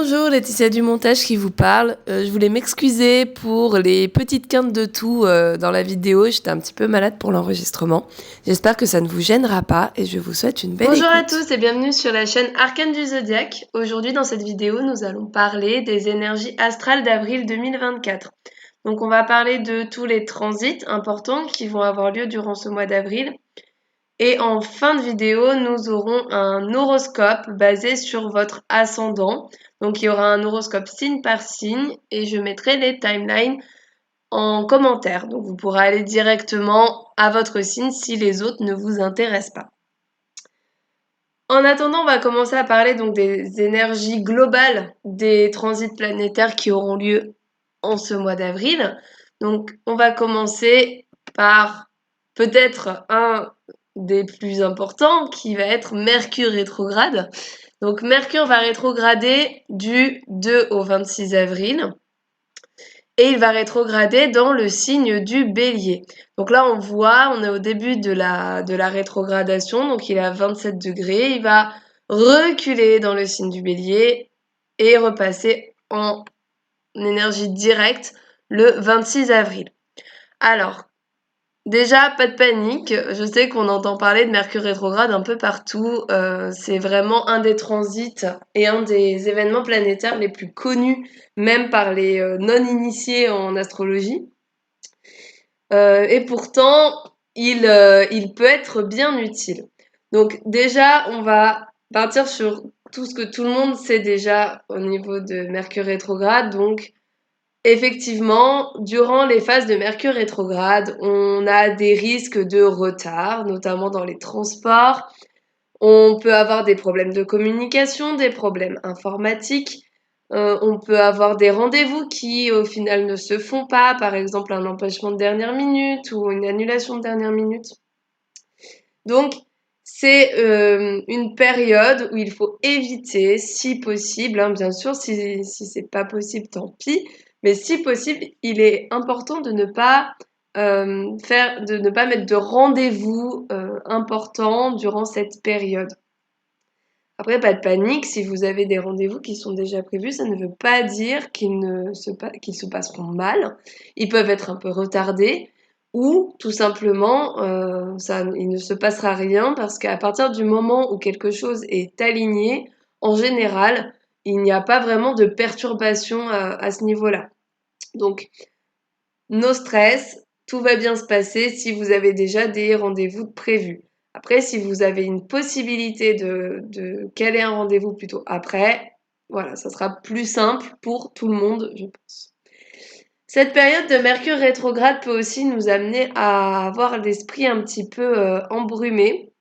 Bonjour, Laetitia du montage qui vous parle. Je voulais m'excuser pour les petites quintes de tout dans la vidéo. J'étais un petit peu malade pour l'enregistrement. J'espère que ça ne vous gênera pas et je vous souhaite une belle Bonjour écoute. à tous et bienvenue sur la chaîne Arcane du Zodiaque. Aujourd'hui dans cette vidéo, nous allons parler des énergies astrales d'avril 2024. Donc on va parler de tous les transits importants qui vont avoir lieu durant ce mois d'avril. Et en fin de vidéo, nous aurons un horoscope basé sur votre ascendant. Donc il y aura un horoscope signe par signe et je mettrai les timelines en commentaire. Donc vous pourrez aller directement à votre signe si les autres ne vous intéressent pas. En attendant, on va commencer à parler donc des énergies globales des transits planétaires qui auront lieu en ce mois d'avril. Donc, on va commencer par peut-être un des plus importants qui va être Mercure rétrograde. Donc, Mercure va rétrograder du 2 au 26 avril et il va rétrograder dans le signe du Bélier. Donc là, on voit, on est au début de la rétrogradation, donc il est à 27 degrés, il va reculer dans le signe du Bélier et repasser en énergie directe le 26 avril. Alors, déjà, pas de panique, je sais qu'on entend parler de Mercure rétrograde un peu partout, c'est vraiment un des transits et un des événements planétaires les plus connus, même par les non-initiés en astrologie. Et pourtant, il peut être bien utile. Donc déjà, on va partir sur tout ce que tout le monde sait déjà au niveau de Mercure rétrograde, donc effectivement, durant les phases de Mercure rétrograde, on a des risques de retard, notamment dans les transports. On peut avoir des problèmes de communication, des problèmes informatiques. On peut avoir des rendez-vous qui, au final, ne se font pas, par exemple un empêchement de dernière minute ou une annulation de dernière minute. Donc, c'est une période où il faut éviter, si possible, hein, bien sûr, si c'est pas possible, tant pis, mais si possible, il est important de ne pas de ne pas mettre de rendez-vous importants durant cette période. Après, pas de panique, si vous avez des rendez-vous qui sont déjà prévus, ça ne veut pas dire qu'ils se passeront mal. Ils peuvent être un peu retardés ou tout simplement, il ne se passera rien parce qu'à partir du moment où quelque chose est aligné, en général, il n'y a pas vraiment de perturbation à ce niveau-là. Donc, no stress, tout va bien se passer si vous avez déjà des rendez-vous prévus. Après, si vous avez une possibilité de caler un rendez-vous plutôt après, voilà, ça sera plus simple pour tout le monde, je pense. Cette période de Mercure rétrograde peut aussi nous amener à avoir l'esprit un petit peu embrumé.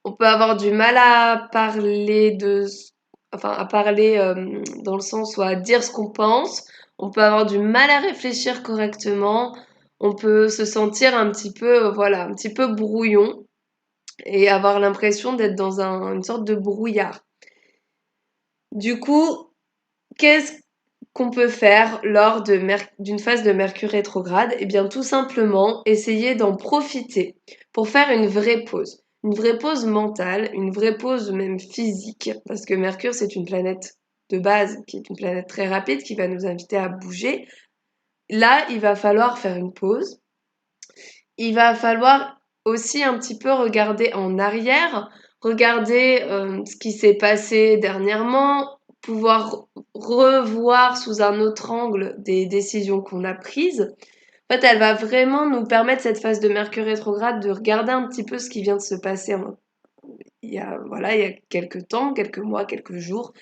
On peut avoir du mal à parler à parler dans le sens ou à dire ce qu'on pense. On peut avoir du mal à réfléchir correctement. On peut se sentir un petit peu, voilà, un petit peu brouillon et avoir l'impression d'être dans une sorte de brouillard. Du coup, qu'est-ce qu'on peut faire lors d'une phase de Mercure rétrograde? Eh bien, tout simplement, essayer d'en profiter pour faire une vraie pause. Une vraie pause mentale, une vraie pause même physique, parce que Mercure, c'est une planète de base qui est une planète très rapide qui va nous inviter à bouger. Là, il va falloir faire une pause. Il va falloir aussi un petit peu regarder en arrière, regarder ce qui s'est passé dernièrement, pouvoir revoir sous un autre angle des décisions qu'on a prises. En fait, elle va vraiment nous permettre, cette phase de Mercure rétrograde, de regarder un petit peu ce qui vient de se passer il y a quelques temps, quelques mois, quelques jours,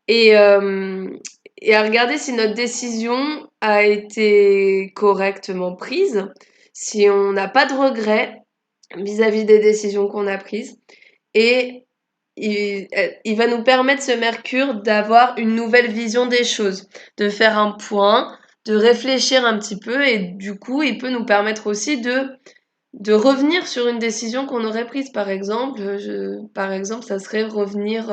et, et à regarder si notre décision a été correctement prise, si on n'a pas de regrets vis-à-vis des décisions qu'on a prises. Et il va nous permettre, ce Mercure, d'avoir une nouvelle vision des choses, de faire un point, de réfléchir un petit peu, et du coup, il peut nous permettre aussi de revenir sur une décision qu'on aurait prise. Par exemple, ça serait revenir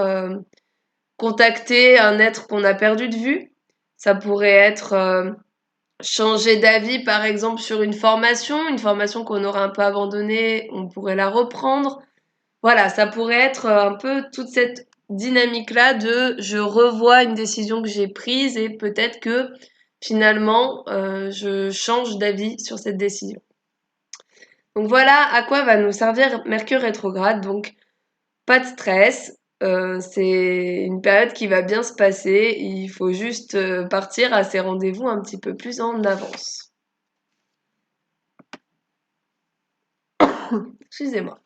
contacter un être qu'on a perdu de vue. Ça pourrait être changer d'avis, par exemple, sur une formation qu'on aurait un peu abandonnée, on pourrait la reprendre. Voilà, ça pourrait être un peu toute cette dynamique-là de je revois une décision que j'ai prise et peut-être que finalement je change d'avis sur cette décision. Donc voilà à quoi va nous servir Mercure rétrograde. Donc pas de stress, c'est une période qui va bien se passer. Il faut juste partir à ces rendez-vous un petit peu plus en avance. Excusez-moi.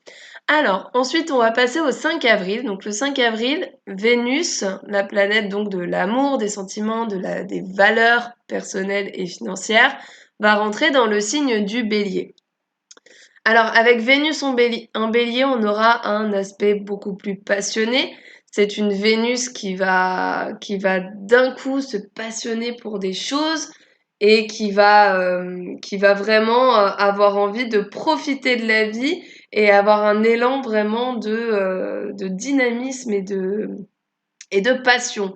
Alors, ensuite, on va passer au 5 avril. Donc, le 5 avril, Vénus, la planète donc de l'amour, des sentiments, des valeurs personnelles et financières, va rentrer dans le signe du Bélier. Alors, avec Vénus en bélier, on aura un aspect beaucoup plus passionné. C'est une Vénus qui va d'un coup se passionner pour des choses et qui va vraiment avoir envie de profiter de la vie et avoir un élan vraiment de dynamisme et de passion.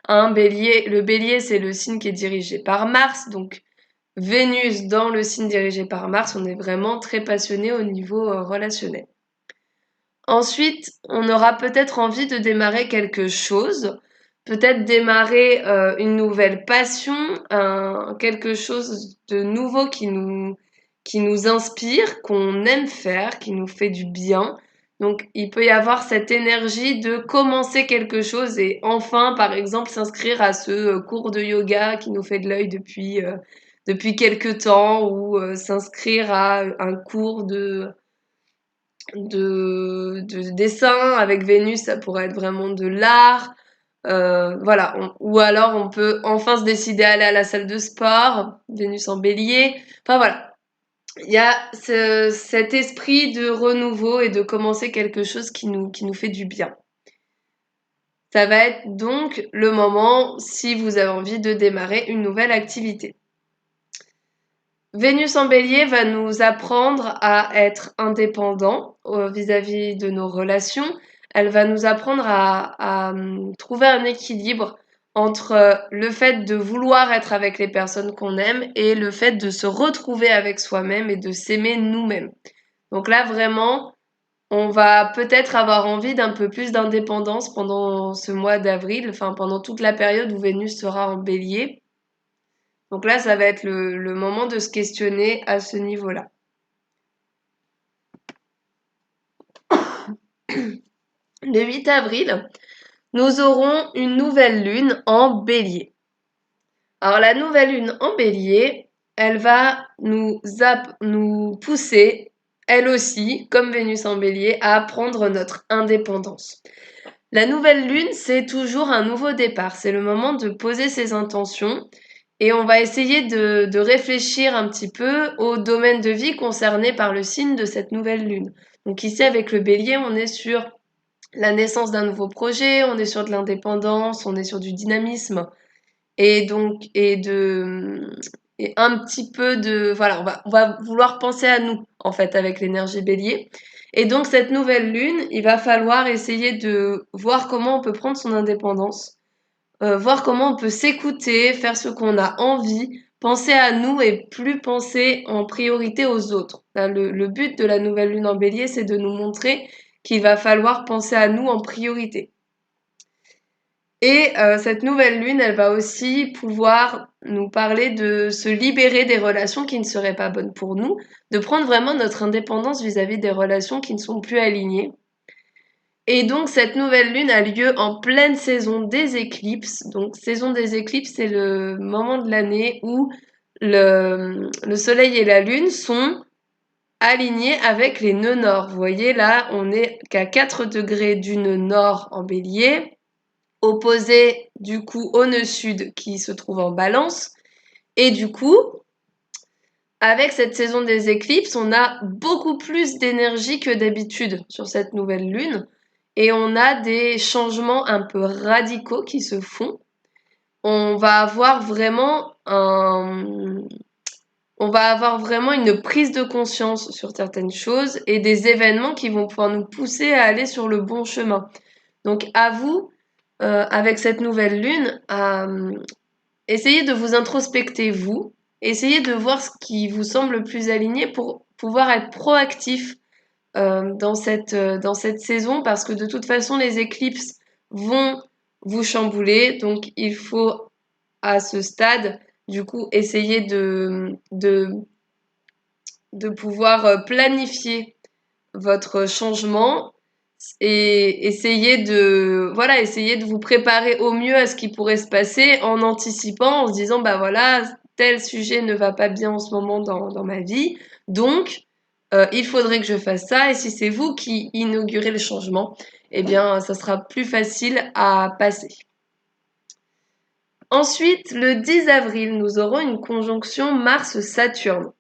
Le bélier, c'est le signe qui est dirigé par Mars, donc Vénus dans le signe dirigé par Mars, on est vraiment très passionné au niveau relationnel. Ensuite, on aura peut-être envie de démarrer quelque chose, peut-être démarrer une nouvelle passion, quelque chose de nouveau qui nous inspire, qu'on aime faire, qui nous fait du bien. Donc, il peut y avoir cette énergie de commencer quelque chose et enfin, par exemple, s'inscrire à ce cours de yoga qui nous fait de l'œil depuis quelques temps ou s'inscrire à un cours de dessin avec Vénus, ça pourrait être vraiment de l'art. Voilà, ou alors on peut enfin se décider à aller à la salle de sport, Vénus en bélier. Enfin voilà, il y a cet esprit de renouveau et de commencer quelque chose qui nous fait du bien. Ça va être donc le moment si vous avez envie de démarrer une nouvelle activité. Vénus en bélier va nous apprendre à être indépendants vis-à-vis de nos relations. Elle va nous apprendre à trouver un équilibre entre le fait de vouloir être avec les personnes qu'on aime et le fait de se retrouver avec soi-même et de s'aimer nous-mêmes. Donc là, vraiment, on va peut-être avoir envie d'un peu plus d'indépendance pendant ce mois d'avril, enfin pendant toute la période où Vénus sera en bélier. Donc là, ça va être le moment de se questionner à ce niveau-là. Le 8 avril, nous aurons une nouvelle lune en bélier. Alors la nouvelle lune en bélier, elle va nous pousser, elle aussi, comme Vénus en bélier, à prendre notre indépendance. La nouvelle lune, c'est toujours un nouveau départ, c'est le moment de poser ses intentions et on va essayer de réfléchir un petit peu au domaine de vie concerné par le signe de cette nouvelle lune. Donc ici, avec le bélier, on est sur la naissance d'un nouveau projet, on est sur de l'indépendance, on est sur du dynamisme et donc et un petit peu de voilà, on va vouloir penser à nous en fait avec l'énergie bélier. Et donc cette nouvelle lune, il va falloir essayer de voir comment on peut prendre son indépendance, voir comment on peut s'écouter, faire ce qu'on a envie, penser à nous et plus penser en priorité aux autres. Là, le but de la nouvelle lune en bélier, c'est de nous montrer qu'il va falloir penser à nous en priorité. Et cette nouvelle lune, elle va aussi pouvoir nous parler de se libérer des relations qui ne seraient pas bonnes pour nous, de prendre vraiment notre indépendance vis-à-vis des relations qui ne sont plus alignées. Et donc cette nouvelle lune a lieu en pleine saison des éclipses. Donc saison des éclipses, c'est le moment de l'année où le soleil et la lune sont alignés avec les nœuds nord. Vous voyez là, on est qu'à 4 degrés du nœud nord en bélier, opposé du coup au nœud sud qui se trouve en balance. Et du coup, avec cette saison des éclipses, on a beaucoup plus d'énergie que d'habitude sur cette nouvelle lune. Et on a des changements un peu radicaux qui se font. On va avoir vraiment on va avoir vraiment une prise de conscience sur certaines choses et des événements qui vont pouvoir nous pousser à aller sur le bon chemin. Donc à vous, avec cette nouvelle lune, à essayer de vous introspecter vous, essayez de voir ce qui vous semble le plus aligné pour pouvoir être proactif dans cette saison parce que de toute façon les éclipses vont vous chambouler. Donc, il faut à ce stade, du coup, essayer de pouvoir planifier votre changement et essayer de vous préparer au mieux à ce qui pourrait se passer en anticipant, en se disant, bah voilà, tel sujet ne va pas bien en ce moment dans ma vie, donc il faudrait que je fasse ça, et si c'est vous qui inaugurez le changement, eh bien, ça sera plus facile à passer. Ensuite, le 10 avril, nous aurons une conjonction Mars-Saturne.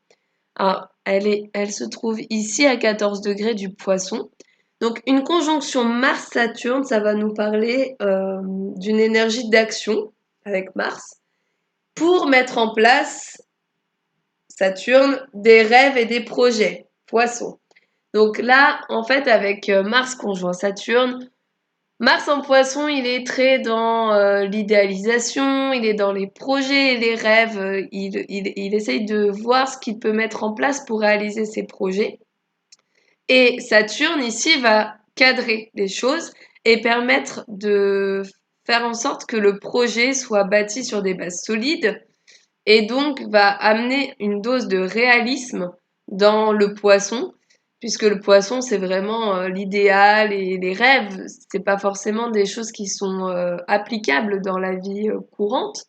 Alors, elle se trouve ici à 14 degrés du Poisson. Donc, une conjonction Mars-Saturne, ça va nous parler d'une énergie d'action avec Mars pour mettre en place, Saturne, des rêves et des projets. Poisson. Donc là, en fait, avec Mars conjoint Saturne, Mars en Poisson, il est très dans l'idéalisation, il est dans les projets et les rêves. Il essaye de voir ce qu'il peut mettre en place pour réaliser ses projets. Et Saturne, ici, va cadrer les choses et permettre de faire en sorte que le projet soit bâti sur des bases solides et donc va amener une dose de réalisme dans le poisson, puisque le poisson, c'est vraiment l'idéal et les rêves. C'est pas forcément des choses qui sont applicables dans la vie courante.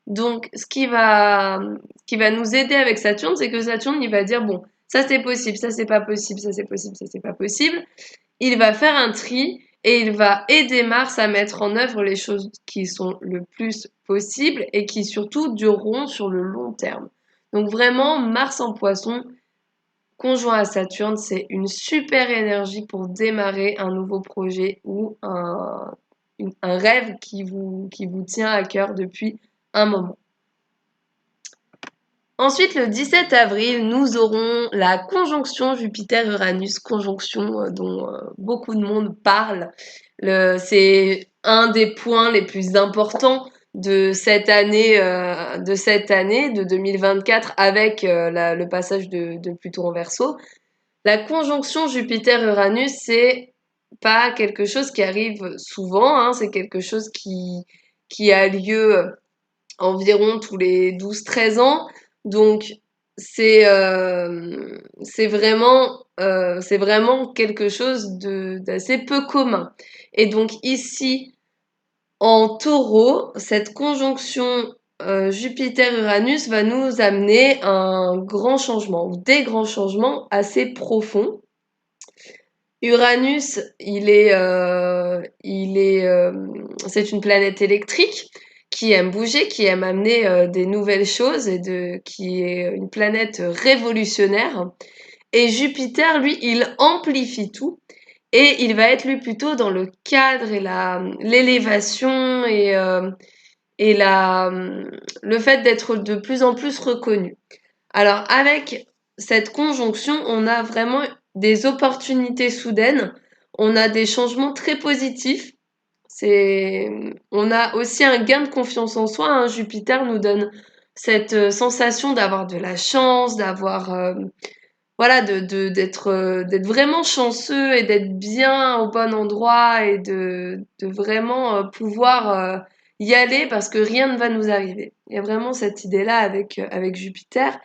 Donc, ce qui va nous aider avec Saturne, c'est que Saturne, il va dire, bon, ça c'est possible, ça c'est pas possible, ça c'est possible, ça c'est pas possible. Il va faire un tri et il va aider Mars à mettre en œuvre les choses qui sont le plus possibles et qui surtout dureront sur le long terme. Donc vraiment, Mars en Poisson, conjoint à Saturne, c'est une super énergie pour démarrer un nouveau projet ou un rêve qui vous tient à cœur depuis un moment. Ensuite, le 17 avril, nous aurons la conjonction Jupiter-Uranus, conjonction dont beaucoup de monde parle. C'est un des points les plus importants de cette année, de 2024, avec le passage de Pluton en Verseau. La conjonction Jupiter-Uranus, c'est pas quelque chose qui arrive souvent, hein, c'est quelque chose qui a lieu environ tous les 12-13 ans. Donc, c'est vraiment quelque chose d'assez peu commun. Et donc ici, en taureau, cette conjonction Jupiter-Uranus va nous amener un grand changement, ou des grands changements assez profonds. Uranus, c'est une planète électrique qui aime bouger, qui aime amener des nouvelles choses qui est une planète révolutionnaire. Et Jupiter, lui, il amplifie tout et il va être lui plutôt dans le cadre et l'élévation et le fait d'être de plus en plus reconnu. Alors avec cette conjonction, on a vraiment des opportunités soudaines, on a des changements très positifs. On a aussi un gain de confiance en soi, hein. Jupiter nous donne cette sensation d'avoir de la chance, d'avoir voilà, d'être vraiment chanceux et d'être bien au bon endroit et de vraiment pouvoir y aller parce que rien ne va nous arriver. Il y a vraiment cette idée-là avec Jupiter.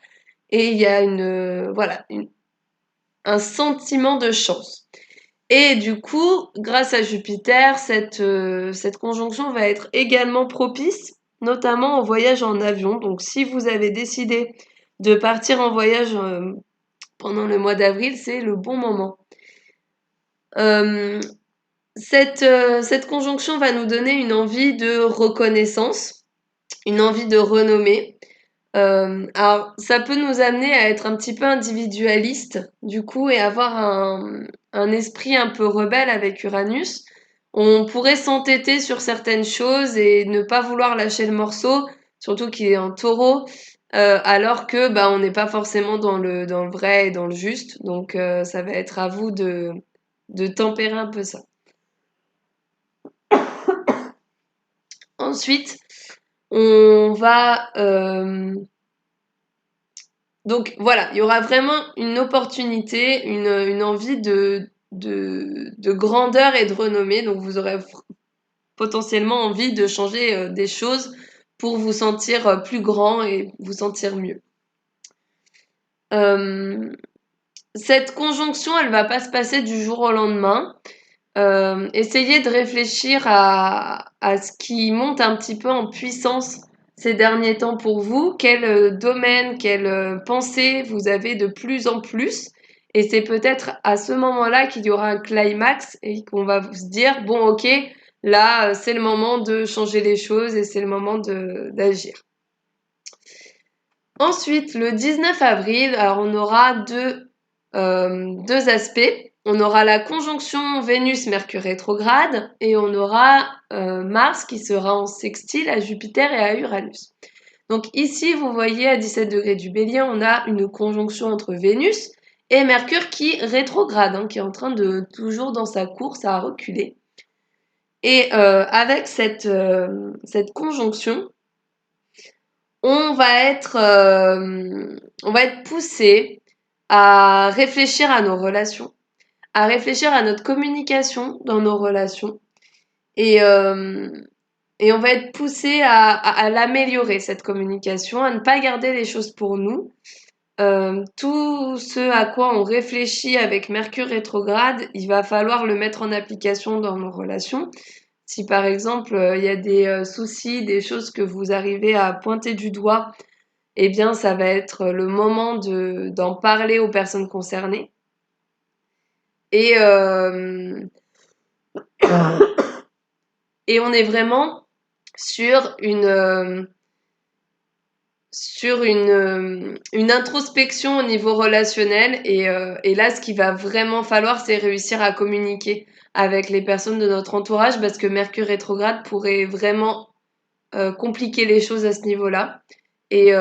Et il y a voilà, un sentiment de chance. Et du coup, grâce à Jupiter, cette conjonction va être également propice, notamment au voyage en avion. Donc, si vous avez décidé de partir en voyage pendant le mois d'avril, c'est le bon moment. Euh, cette conjonction va nous donner une envie de reconnaissance, une envie de renommée. Alors, ça peut nous amener à être un petit peu individualiste, du coup, et avoir un esprit un peu rebelle avec Uranus. On pourrait s'entêter sur certaines choses et ne pas vouloir lâcher le morceau, surtout qu'il est en taureau, alors que bah, on n'est pas forcément dans le vrai et dans le juste. Donc, ça va être à vous de tempérer un peu ça. Ensuite, on va... Donc voilà, il y aura vraiment une opportunité, une envie de grandeur et de renommée. Donc vous aurez potentiellement envie de changer des choses pour vous sentir plus grand et vous sentir mieux. Cette conjonction, elle va pas se passer du jour au lendemain. Essayez de réfléchir à ce qui monte un petit peu en puissance ces derniers temps pour vous, quel domaine, quelle pensée vous avez de plus en plus. Et c'est peut-être à ce moment-là qu'il y aura un climax et qu'on va se dire, bon, ok, là, c'est le moment de changer les choses et c'est le moment d'agir. Ensuite, le 19 avril, alors on aura deux aspects. On aura la conjonction Vénus-Mercure rétrograde et on aura Mars qui sera en sextile à Jupiter et à Uranus. Donc ici, vous voyez à 17 degrés du Bélier, on a une conjonction entre Vénus et Mercure qui rétrograde, qui est en train de toujours dans sa course à reculer. Et avec cette conjonction, on va être poussé à réfléchir à nos relations, à réfléchir à notre communication dans nos relations et, euh, et on va être poussé à l'améliorer, cette communication, à ne pas garder les choses pour nous. Tout ce à quoi on réfléchit avec Mercure rétrograde, il va falloir le mettre en application dans nos relations. Si par exemple il y a des soucis, des choses que vous arrivez à pointer du doigt, eh bien ça va être le moment d'en parler aux personnes concernées. Et, et on est vraiment sur une introspection au niveau relationnel. Et là, ce qu'il va vraiment falloir, c'est réussir à communiquer avec les personnes de notre entourage parce que Mercure rétrograde pourrait vraiment compliquer les choses à ce niveau-là. Et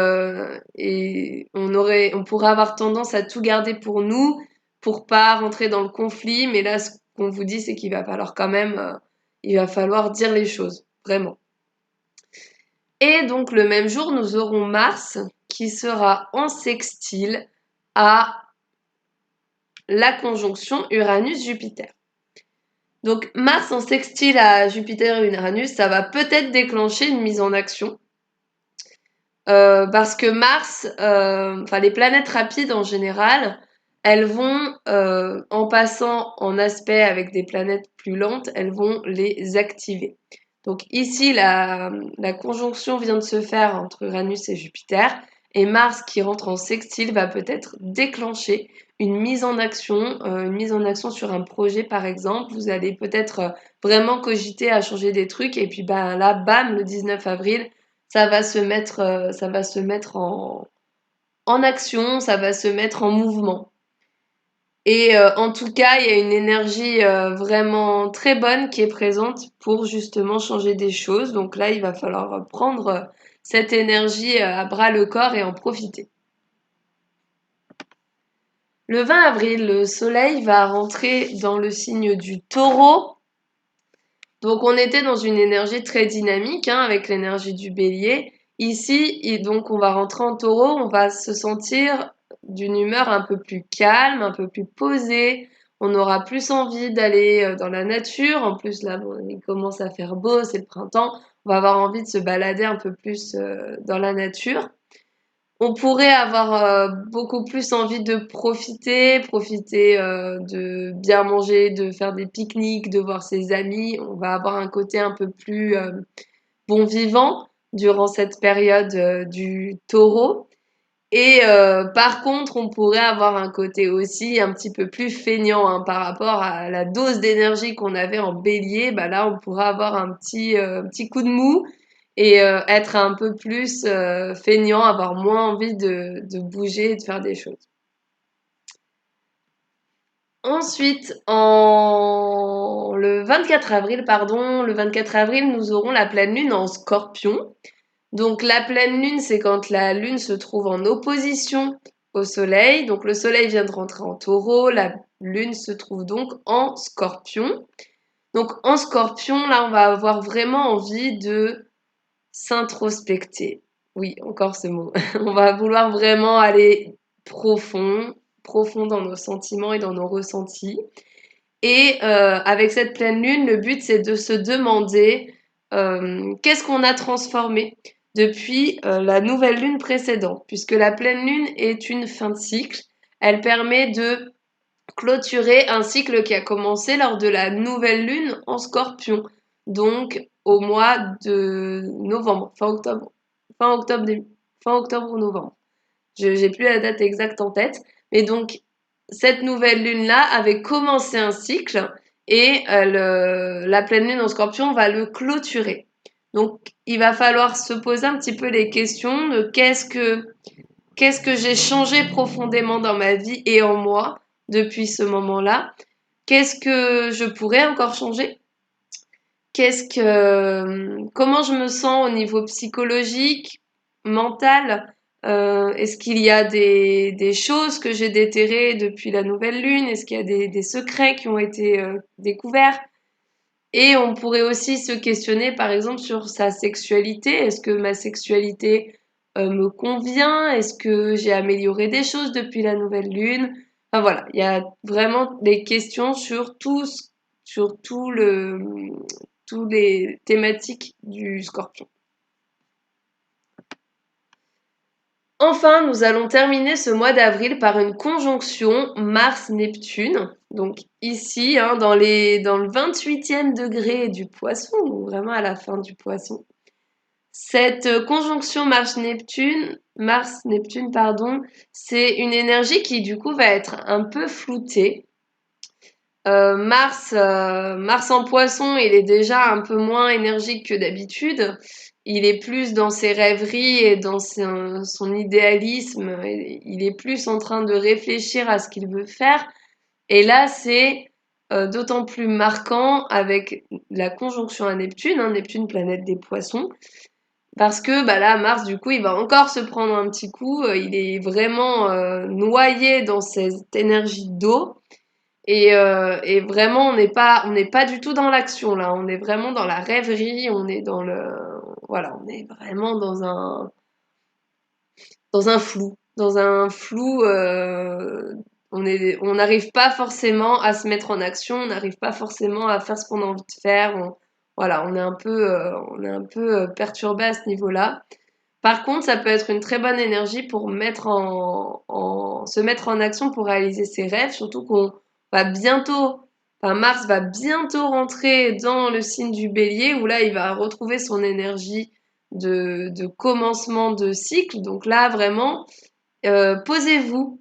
on pourrait avoir tendance à tout garder pour nous, pour pas rentrer dans le conflit. Mais là, ce qu'on vous dit, c'est qu'il va falloir quand même, il va falloir dire les choses, vraiment. Et donc le même jour, nous aurons Mars qui sera en sextile à la conjonction Uranus-Jupiter. Donc Mars en sextile à Jupiter et Uranus, ça va peut-être déclencher une mise en action. Parce que Mars, les planètes rapides en général, elles vont, en passant en aspect avec des planètes plus lentes, elles vont les activer. Donc ici, la conjonction vient de se faire entre Uranus et Jupiter, et Mars qui rentre en sextile va peut-être déclencher une mise en action sur un projet par exemple. Vous allez peut-être vraiment cogiter à changer des trucs, et puis là, bam, le 19 avril, ça va se mettre en action, ça va se mettre en mouvement. Et en tout cas, il y a une énergie vraiment très bonne qui est présente pour justement changer des choses. Donc là, il va falloir prendre cette énergie à bras le corps et en profiter. Le 20 avril, le soleil va rentrer dans le signe du taureau. Donc on était dans une énergie très dynamique avec l'énergie du bélier. Ici, donc on va rentrer en taureau, on va se sentir d'une humeur un peu plus calme, un peu plus posée. On aura plus envie d'aller dans la nature. En plus, là, bon, il commence à faire beau, c'est le printemps. On va avoir envie de se balader un peu plus dans la nature. On pourrait avoir beaucoup plus envie de profiter de bien manger, de faire des pique-niques, de voir ses amis. On va avoir un côté un peu plus bon vivant durant cette période du taureau. Et par contre, on pourrait avoir un côté aussi un petit peu plus feignant par rapport à la dose d'énergie qu'on avait en bélier. Là, on pourra avoir un petit coup de mou et être un peu plus feignant, avoir moins envie de bouger et de faire des choses. Ensuite, le 24 avril, nous aurons la pleine lune en Scorpion. Donc la pleine lune, c'est quand la lune se trouve en opposition au soleil. Donc le soleil vient de rentrer en taureau, la lune se trouve donc en Scorpion. Donc en Scorpion, là, on va avoir vraiment envie de s'introspecter. Oui, encore ce mot. On va vouloir vraiment aller profond dans nos sentiments et dans nos ressentis. Et avec cette pleine lune, le but c'est de se demander qu'est-ce qu'on a transformé depuis la nouvelle lune précédente, puisque la pleine lune est une fin de cycle. Elle permet de clôturer un cycle qui a commencé lors de la nouvelle lune en Scorpion, donc au mois de novembre, fin octobre, fin octobre ou novembre. Je n'ai plus la date exacte en tête, mais donc cette nouvelle lune-là avait commencé un cycle et la pleine lune en Scorpion va le clôturer. Donc il va falloir se poser un petit peu les questions de qu'est-ce que j'ai changé profondément dans ma vie et en moi depuis ce moment-là? Qu'est-ce que je pourrais encore changer? Comment je me sens au niveau psychologique, mental? Est-ce qu'il y a des choses que j'ai déterrées depuis la nouvelle lune? Est-ce qu'il y a des secrets qui ont été découverts? Et on pourrait aussi se questionner, par exemple, sur sa sexualité. Est-ce que ma sexualité me convient? Est-ce que j'ai amélioré des choses depuis la nouvelle lune? Enfin voilà, il y a vraiment des questions sur sur tous les thématiques du Scorpion. Enfin, nous allons terminer ce mois d'avril par une conjonction Mars-Neptune. Donc ici, hein, dans le 28e degré du Poisson, ou vraiment à la fin du Poisson. Cette conjonction Mars-Neptune, pardon, c'est une énergie qui du coup va être un peu floutée. Mars en Poisson, il est déjà un peu moins énergique que d'habitude. Il est plus dans ses rêveries et dans son idéalisme. Il est plus en train de réfléchir à ce qu'il veut faire. Et là, c'est d'autant plus marquant avec la conjonction à Neptune, hein, Neptune, planète des Poissons, parce que bah là, Mars, du coup, il va encore se prendre un petit coup. Il est vraiment noyé dans cette énergie d'eau. Et vraiment, on n'est pas du tout dans l'action là. On est vraiment dans la rêverie. On est voilà, on est vraiment dans un flou, dans un flou. On n'arrive pas forcément à se mettre en action. On n'arrive pas forcément à faire ce qu'on a envie de faire. Voilà, on est un peu perturbé à ce niveau-là. Par contre, ça peut être une très bonne énergie pour se mettre en action pour réaliser ses rêves, surtout qu'on va bientôt, enfin Mars va bientôt rentrer dans le signe du Bélier, où là, il va retrouver son énergie de commencement de cycle. Donc là, vraiment, posez-vous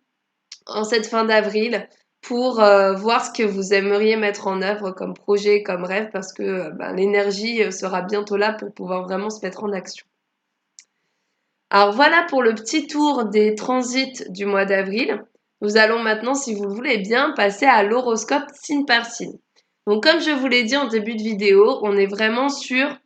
en cette fin d'avril pour voir ce que vous aimeriez mettre en œuvre comme projet, comme rêve, parce que ben, l'énergie sera bientôt là pour pouvoir vraiment se mettre en action. Alors voilà pour le petit tour des transits du mois d'avril. Nous allons maintenant, si vous le voulez bien, passer à l'horoscope signe par signe. Donc comme je vous l'ai dit en début de vidéo, on est vraiment sur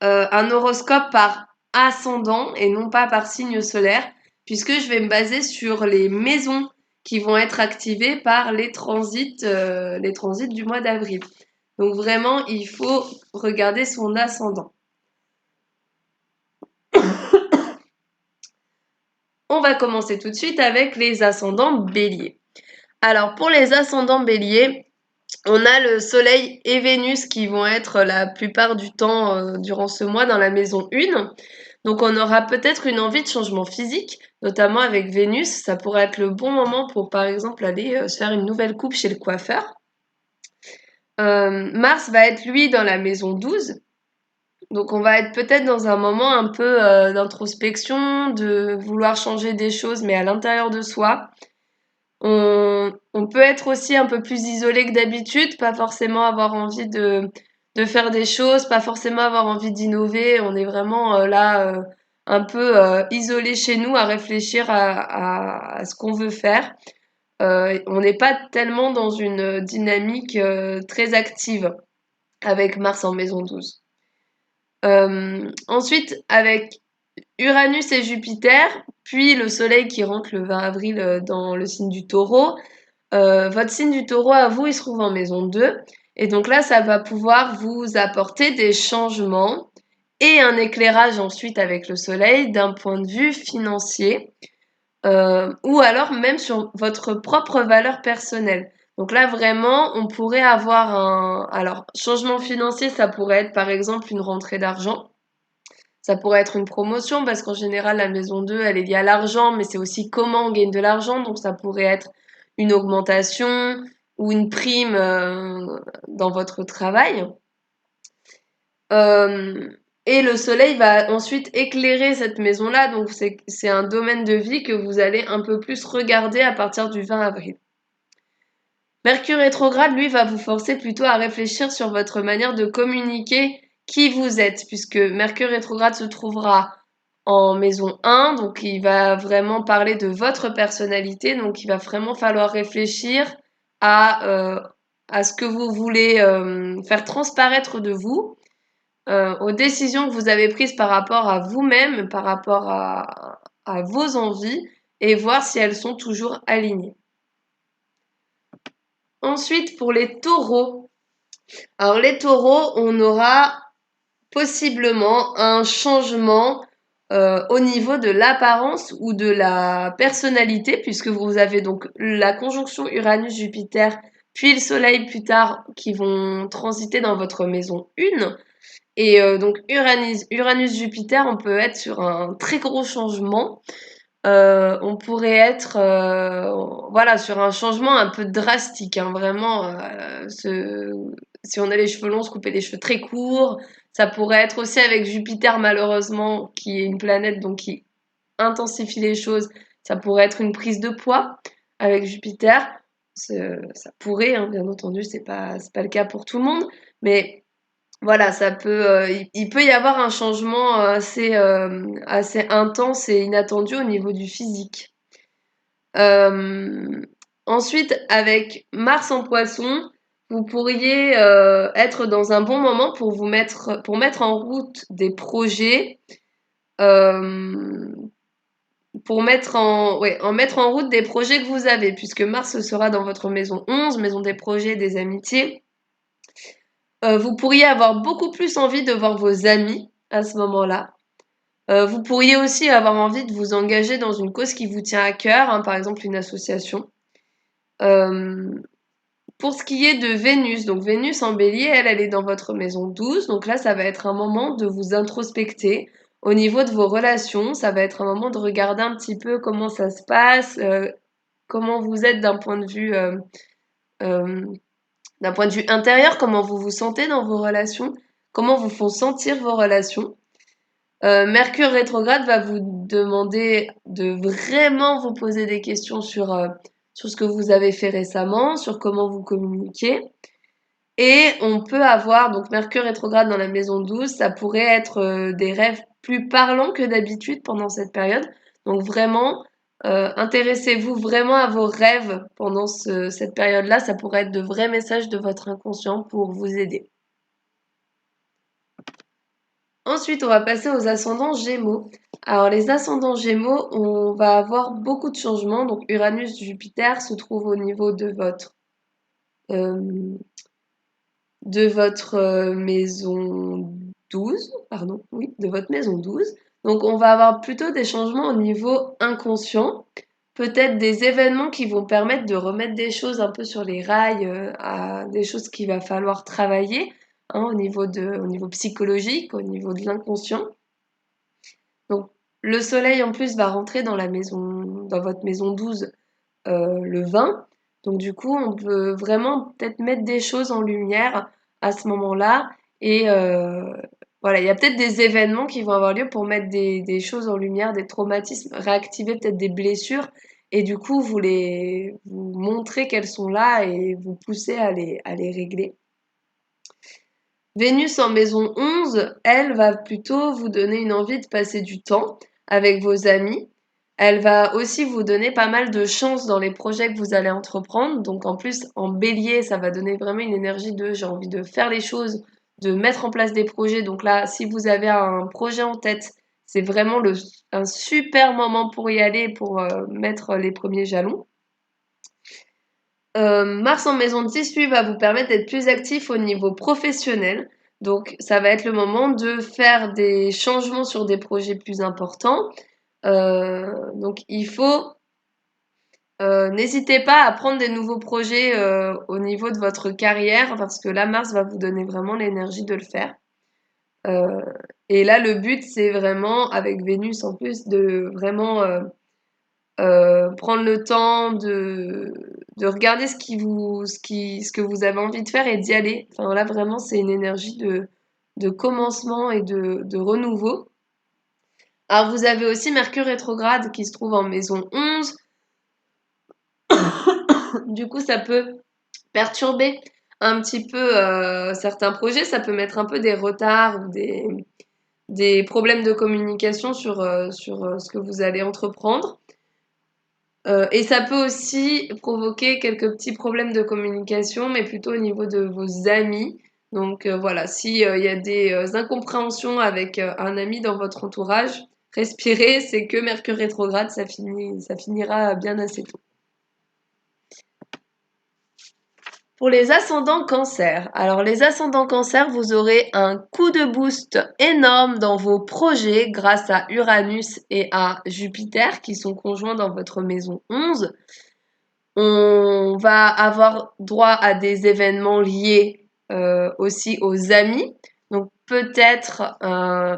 un horoscope par ascendant et non pas par signe solaire, puisque je vais me baser sur les maisons qui vont être activées par les transits du mois d'avril. Donc vraiment, il faut regarder son ascendant. On va commencer tout de suite avec les ascendants béliers. Alors pour les ascendants béliers, on a le soleil et Vénus qui vont être la plupart du temps durant ce mois dans la maison 1. Donc on aura peut-être une envie de changement physique, notamment avec Vénus. Ça pourrait être le bon moment pour par exemple aller se faire une nouvelle coupe chez le coiffeur. Mars va être lui dans la maison 12. Donc on va être peut-être dans un moment un peu d'introspection, de vouloir changer des choses, mais à l'intérieur de soi. On peut être aussi un peu plus isolé que d'habitude, pas forcément avoir envie de faire des choses, pas forcément avoir envie d'innover. On est vraiment là un peu isolé chez nous à réfléchir à ce qu'on veut faire. On n'est pas tellement dans une dynamique très active avec Mars en maison 12. Ensuite, avec Uranus et Jupiter, puis le Soleil qui rentre le 20 avril dans le signe du Taureau. Votre signe du Taureau à vous, il se trouve en maison 2. Et donc là, ça va pouvoir vous apporter des changements et un éclairage ensuite avec le Soleil d'un point de vue financier ou alors même sur votre propre valeur personnelle. Donc là, vraiment, on pourrait avoir alors, changement financier, ça pourrait être par exemple une rentrée d'argent. Ça pourrait être une promotion parce qu'en général, la maison 2, elle est liée à l'argent, mais c'est aussi comment on gagne de l'argent. Donc ça pourrait être une augmentation ou une prime dans votre travail. Euh, et le soleil va ensuite éclairer cette maison-là. Donc c'est un domaine de vie que vous allez un peu plus regarder à partir du 20 avril. Mercure rétrograde, lui, va vous forcer plutôt à réfléchir sur votre manière de communiquer qui vous êtes, puisque Mercure rétrograde se trouvera en maison 1, donc il va vraiment parler de votre personnalité, donc il va vraiment falloir réfléchir à, euh, à ce que vous voulez faire transparaître de vous, aux décisions que vous avez prises par rapport à vous-même, par rapport à vos envies, et voir si elles sont toujours alignées. Ensuite, pour les taureaux. Alors les taureaux, on aura possiblement un changement au niveau de l'apparence ou de la personnalité, puisque vous avez donc la conjonction Uranus-Jupiter, puis le Soleil plus tard, qui vont transiter dans votre maison 1. Et donc Uranus-Jupiter, on peut être sur un très gros changement. On pourrait être voilà, sur un changement un peu drastique, hein, vraiment. Si on a les cheveux longs, se couper les cheveux très courts. Ça pourrait être aussi avec Jupiter, malheureusement, qui est une planète donc qui intensifie les choses. Ça pourrait être une prise de poids avec Jupiter. Ça pourrait, hein, bien entendu, c'est pas le cas pour tout le monde. Mais voilà, il peut y avoir un changement assez intense et inattendu au niveau du physique. Euh, Ensuite, avec Mars en Poisson, vous pourriez être dans un bon moment pour mettre en route des projets, euh, mettre en route des projets que vous avez, puisque Mars sera dans votre maison 11, maison des projets, des amitiés. Vous pourriez avoir beaucoup plus envie de voir vos amis à ce moment-là. Vous pourriez aussi avoir envie de vous engager dans une cause qui vous tient à cœur, hein, par exemple une association. Euh, pour ce qui est de Vénus, donc Vénus en bélier, elle est dans votre maison 12. Donc là, ça va être un moment de vous introspecter au niveau de vos relations. Ça va être un moment de regarder un petit peu comment ça se passe, comment vous êtes euh, d'un point de vue intérieur, comment vous vous sentez dans vos relations, comment vous font sentir vos relations. Mercure rétrograde va vous demander de vraiment vous poser des questions sur ce que vous avez fait récemment, sur comment vous communiquez. Et on peut avoir, donc Mercure rétrograde dans la maison 12, ça pourrait être des rêves plus parlants que d'habitude pendant cette période. Donc vraiment, intéressez-vous vraiment à vos rêves pendant cette période-là. Ça pourrait être de vrais messages de votre inconscient pour vous aider. Ensuite, on va passer aux ascendants Gémeaux. Alors, les ascendants Gémeaux, on va avoir beaucoup de changements. Donc, Uranus, Jupiter se trouve au niveau euh, de votre maison 12, pardon, oui, de votre maison 12. Donc, on va avoir plutôt des changements au niveau inconscient. Peut-être des événements qui vont permettre de remettre des choses un peu sur les rails, à des choses qu'il va falloir travailler, hein, au niveau psychologique, au niveau de l'inconscient. Donc, le soleil en plus va rentrer dans votre maison 12 le 20. Donc, du coup, on peut vraiment peut-être mettre des choses en lumière à ce moment-là. Et voilà, il y a peut-être des événements qui vont avoir lieu pour mettre des choses en lumière, des traumatismes, réactiver peut-être des blessures. Et du coup, vous montrer qu'elles sont là et vous pousser à les régler. Vénus en maison 11, elle va plutôt vous donner une envie de passer du temps avec vos amis. Elle va aussi vous donner pas mal de chance dans les projets que vous allez entreprendre. Donc en plus, en bélier, ça va donner vraiment une énergie de j'ai envie de faire les choses, de mettre en place des projets. Donc là, si vous avez un projet en tête, c'est vraiment un super moment pour y aller, pour mettre les premiers jalons. Mars en maison 18 va vous permettre d'être plus actif au niveau professionnel. Donc, ça va être le moment de faire des changements sur des projets plus importants. Donc, il faut N'hésitez pas à prendre des nouveaux projets au niveau de votre carrière parce que là, Mars va vous donner vraiment l'énergie de le faire. Euh, et là, le but, c'est vraiment, avec Vénus en plus, de vraiment prendre le temps de regarder ce que vous avez envie de faire et d'y aller. Enfin, là, vraiment, c'est une énergie de commencement et de renouveau. Alors, vous avez aussi Mercure rétrograde qui se trouve en maison 11. Du coup, ça peut perturber un petit peu certains projets. Ça peut mettre un peu des retards ou des problèmes de communication sur ce que vous allez entreprendre. Et ça peut aussi provoquer quelques petits problèmes de communication, mais plutôt au niveau de vos amis. Donc voilà, si il y a des incompréhensions avec un ami dans votre entourage, respirez, c'est que Mercure rétrograde, ça finira bien assez tôt. Pour les ascendants cancer. Alors les ascendants cancer, vous aurez un coup de boost énorme dans vos projets grâce à Uranus et à Jupiter qui sont conjoints dans votre maison 11. On va avoir droit à des événements liés aussi aux amis. Donc peut-être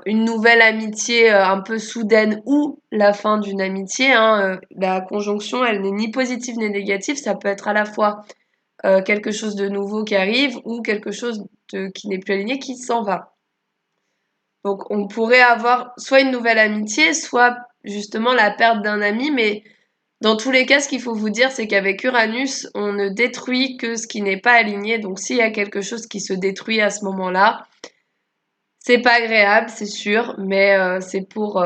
une nouvelle amitié un peu soudaine ou la fin d'une amitié. Hein. La conjonction, elle n'est ni positive ni négative. Ça peut être à la fois quelque chose de nouveau qui arrive ou quelque chose qui n'est plus aligné qui s'en va. Donc on pourrait avoir soit une nouvelle amitié, soit justement la perte d'un ami, mais dans tous les cas, ce qu'il faut vous dire, c'est qu'avec Uranus, on ne détruit que ce qui n'est pas aligné. Donc s'il y a quelque chose qui se détruit à ce moment-là, c'est pas agréable, c'est sûr, mais c'est pour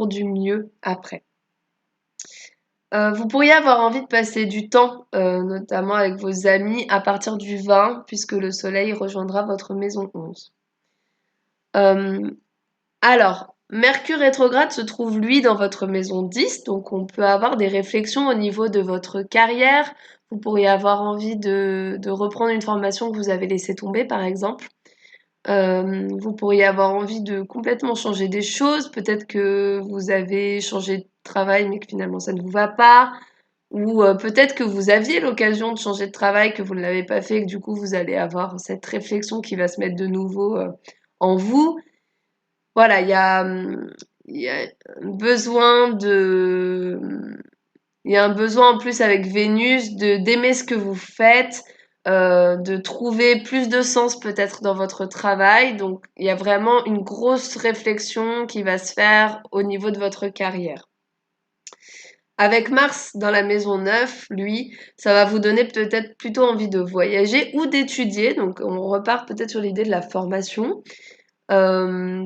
du mieux après. Vous pourriez avoir envie de passer du temps, notamment avec vos amis, à partir du 20, puisque le soleil rejoindra votre maison 11. Euh, alors, Mercure rétrograde se trouve, lui, dans votre maison 10, donc on peut avoir des réflexions au niveau de votre carrière. Vous pourriez avoir envie de reprendre une formation que vous avez laissée tomber, par exemple. Vous pourriez avoir envie de complètement changer des choses. Peut-être que vous avez changé de travail, mais que finalement ça ne vous va pas. Ou peut-être que vous aviez l'occasion de changer de travail, que vous ne l'avez pas fait, et que du coup vous allez avoir cette réflexion qui va se mettre de nouveau en vous. Voilà, il y a besoin de, il y a un besoin en plus avec Vénus d'aimer ce que vous faites, de trouver plus de sens peut-être dans votre travail. Donc il y a vraiment une grosse réflexion qui va se faire au niveau de votre carrière. Avec Mars dans la maison 9, lui, ça va vous donner peut-être plutôt envie de voyager ou d'étudier. Donc on repart peut-être sur l'idée de la formation. Euh,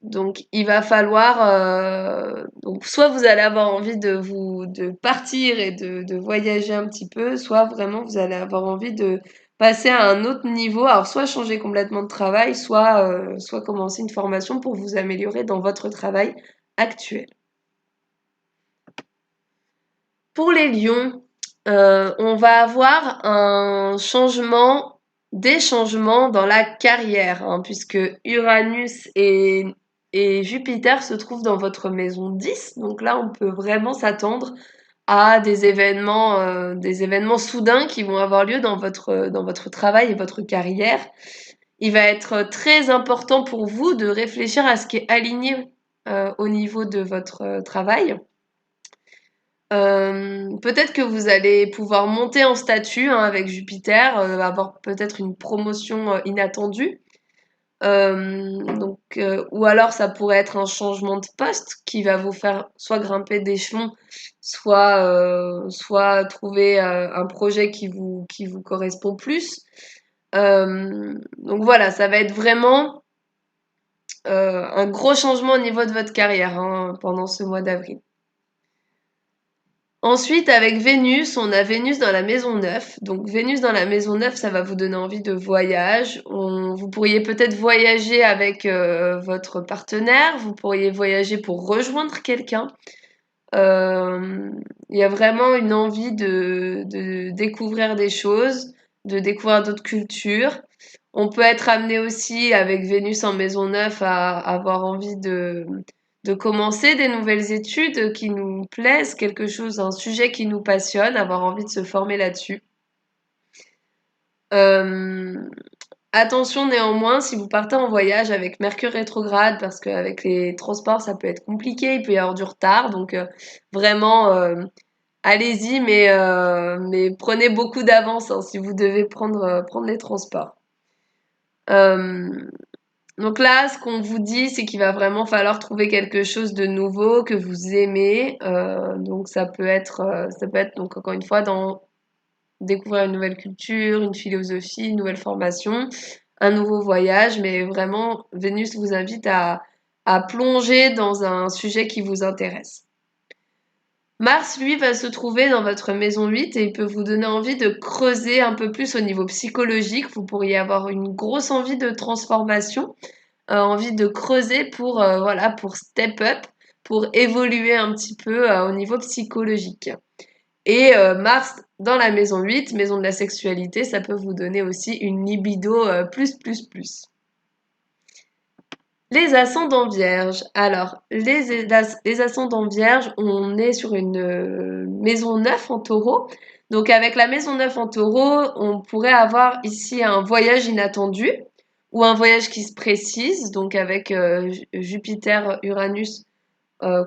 donc il va falloir donc soit vous allez avoir envie de partir et de voyager un petit peu, soit vraiment vous allez avoir envie de passer à un autre niveau. Alors soit changer complètement de travail, soit commencer une formation pour vous améliorer dans votre travail actuel. Pour les lions, on va avoir des changements dans la carrière, hein, puisque Uranus et Jupiter se trouvent dans votre maison 10. Donc là, on peut vraiment s'attendre à des événements soudains qui vont avoir lieu dans votre travail et votre carrière. Il va être très important pour vous de réfléchir à ce qui est aligné au niveau de votre travail. Peut-être que vous allez pouvoir monter en statut hein, avec Jupiter, avoir peut-être une promotion inattendue. Ou alors ça pourrait être un changement de poste qui va vous faire soit grimper d'échelon, soit trouver un projet qui vous correspond plus. Donc voilà, ça va être vraiment un gros changement au niveau de votre carrière hein, pendant ce mois d'avril. Ensuite, avec Vénus, on a Vénus dans la maison 9. Donc Vénus dans la maison 9, ça va vous donner envie de voyage. Vous pourriez peut-être voyager avec votre partenaire, vous pourriez voyager pour rejoindre quelqu'un. Il y a vraiment une envie de découvrir des choses, de découvrir d'autres cultures. On peut être amené aussi avec Vénus en maison 9 à avoir envie de commencer des nouvelles études qui nous plaisent, quelque chose, un sujet qui nous passionne, avoir envie de se former là-dessus. Attention néanmoins, si vous partez en voyage avec Mercure rétrograde, parce qu'avec les transports, ça peut être compliqué, il peut y avoir du retard, donc vraiment, allez-y, mais prenez beaucoup d'avance hein, si vous devez prendre les transports. Donc là, ce qu'on vous dit, c'est qu'il va vraiment falloir trouver quelque chose de nouveau que vous aimez. Donc ça peut être donc encore une fois dans découvrir une nouvelle culture, une philosophie, une nouvelle formation, un nouveau voyage, mais vraiment, Vénus vous invite à plonger dans un sujet qui vous intéresse. Mars, lui, va se trouver dans votre maison 8 et il peut vous donner envie de creuser un peu plus au niveau psychologique. Vous pourriez avoir une grosse envie de transformation, envie de creuser pour, voilà, pour step up, pour évoluer un petit peu au niveau psychologique. Et Mars dans la maison 8, maison de la sexualité, ça peut vous donner aussi une libido plus. Les ascendants vierges. Alors, les ascendants vierges, on est sur une maison 9 en taureau. Donc, avec la maison 9 en taureau, on pourrait avoir ici un voyage inattendu ou un voyage qui se précise. Donc, avec Jupiter, Uranus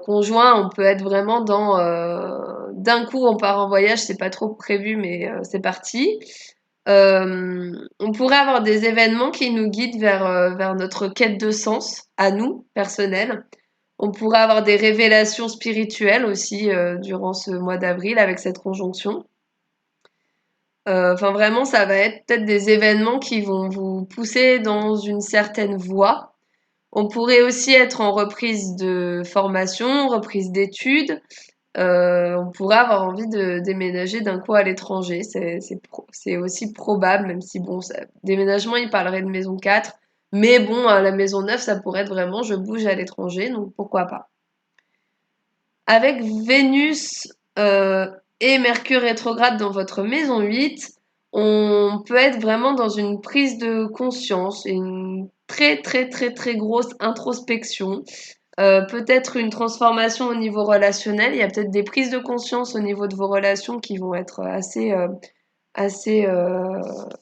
conjoint, on peut être vraiment dans d'un coup on part en voyage, c'est pas trop prévu, mais c'est parti. On pourrait avoir des événements qui nous guident vers notre quête de sens, à nous, personnels. On pourrait avoir des révélations spirituelles aussi durant ce mois d'avril avec cette conjonction. Enfin, vraiment, ça va être peut-être des événements qui vont vous pousser dans une certaine voie. On pourrait aussi être en reprise de formation, reprise d'études. On pourrait avoir envie de déménager d'un coup à l'étranger. C'est aussi probable, même si bon, déménagement, il parlerait de maison 4. Mais bon, à la maison 9, ça pourrait être vraiment je bouge à l'étranger, donc pourquoi pas. Avec Vénus et Mercure rétrograde dans votre maison 8, on peut être vraiment dans une prise de conscience, une très grosse introspection. Peut-être une transformation au niveau relationnel. Il y a peut-être des prises de conscience au niveau de vos relations qui vont être assez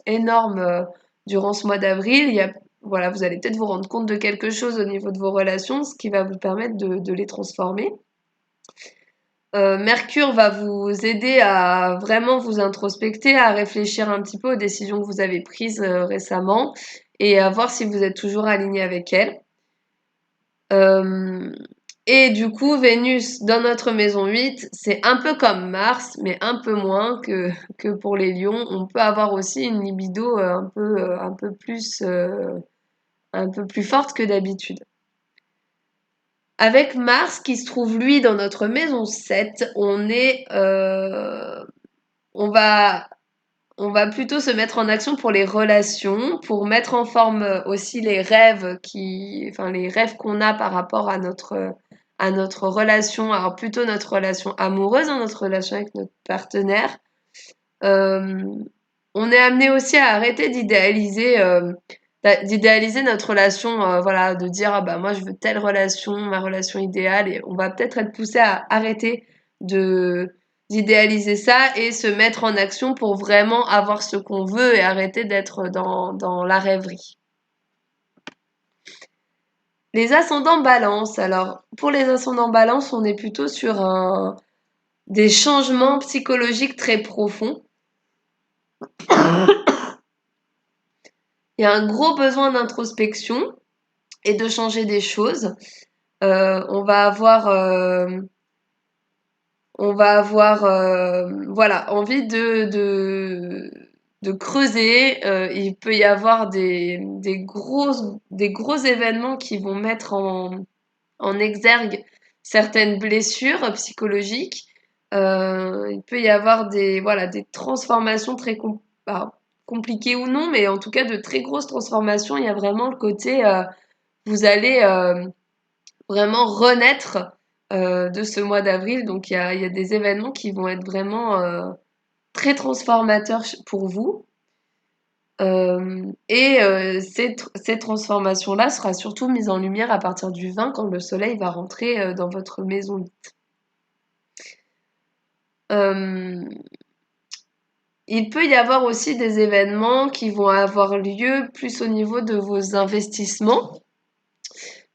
énormes durant ce mois d'avril. Voilà, vous allez peut-être vous rendre compte de quelque chose au niveau de vos relations, ce qui va vous permettre de les transformer. Mercure va vous aider à vraiment vous introspecter, à réfléchir un petit peu aux décisions que vous avez prises récemment et à voir si vous êtes toujours aligné avec elles. Et du coup, Vénus dans notre maison 8, c'est un peu comme Mars, mais un peu moins que pour les lions. On peut avoir aussi une libido un peu plus forte que d'habitude. Avec Mars qui se trouve lui dans notre maison 7, on va plutôt se mettre en action pour les relations, pour mettre en forme aussi les rêves enfin les rêves qu'on a par rapport à notre relation, alors plutôt notre relation amoureuse, hein, notre relation avec notre partenaire. Euh, on est amené aussi à arrêter d'idéaliser notre relation, voilà, de dire ah bah moi je veux telle relation, ma relation idéale, et on va peut-être être poussé à arrêter de d'idéaliser ça et se mettre en action pour vraiment avoir ce qu'on veut et arrêter d'être dans la rêverie. Les ascendants balance. Alors, pour les ascendants balance, on est plutôt sur des changements psychologiques très profonds. Il y a un gros besoin d'introspection et de changer des choses. On va avoir voilà, envie de creuser. Il peut y avoir des gros événements qui vont mettre en exergue certaines blessures psychologiques. Il peut y avoir voilà, des transformations compliquées ou non, mais en tout cas de très grosses transformations. Il y a vraiment le côté, vous allez vraiment renaître de ce mois d'avril. Donc il y a des événements qui vont être vraiment très transformateurs pour vous. Ces transformations-là sera surtout mises en lumière à partir du 20 quand le soleil va rentrer dans votre maison 8. Il peut y avoir aussi des événements qui vont avoir lieu plus au niveau de vos investissements.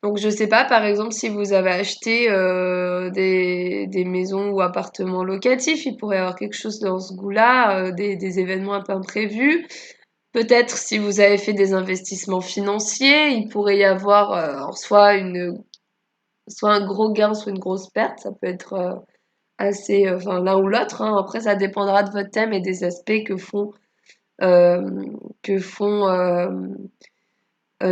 Donc, je sais pas, par exemple, si vous avez acheté des maisons ou appartements locatifs, il pourrait y avoir quelque chose dans ce goût-là, des événements un peu imprévus. Peut-être si vous avez fait des investissements financiers, il pourrait y avoir soit un gros gain, soit une grosse perte. Ça peut être assez, enfin l'un ou l'autre, hein. Après, ça dépendra de votre thème et des aspects euh, que font